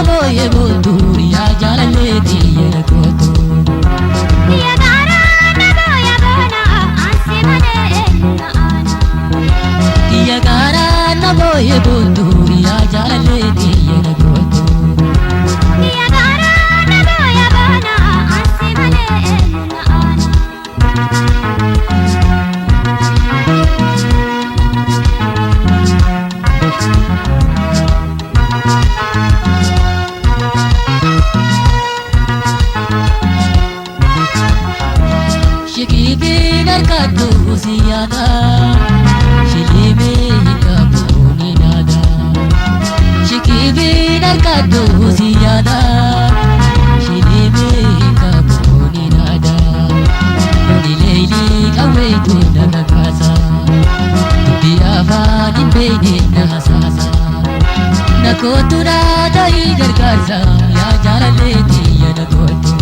boye botu ya jalale diye kotu ya gara na boya bona anse mane na ana ya gara na boye botu ya jalale diye kotu ya gara na boya bona anse mane na ana Shikibi narkatu ziyada Shilime kabuni nada Shikibi narkatu ziyada Shilime kabuni nada Nileili kawaitu nakakasa Biafani bene nasasa Nakotura dai gargaza Ya jalale diya nakotu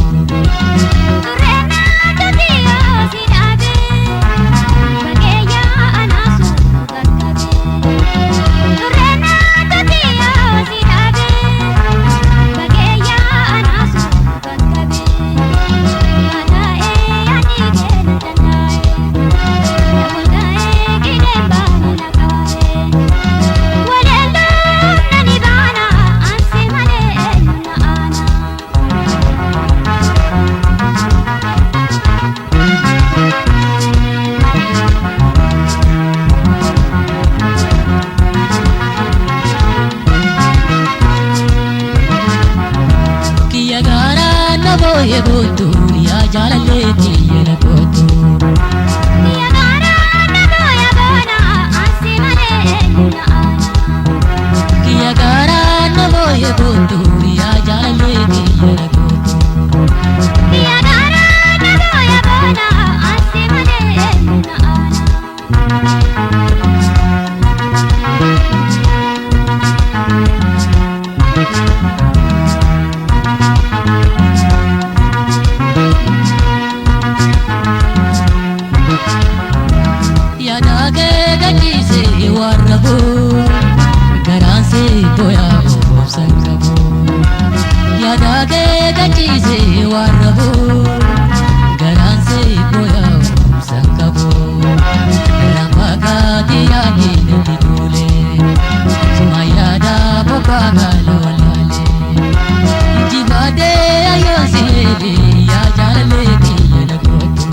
boye botu ya jalale diye kotu ya gara na boya bona anse mane na ana ya gara na boye botu ya jalale diye kotu ya gara na boya bona anse mane na ana warrabo garanse boya obsangabo yadage gachise warrabo garanse boya obsangabo ramaga diya ni dole sumayada bokaga lolale jibade ayose ya jalale diya kotu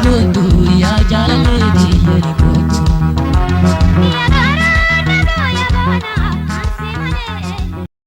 botu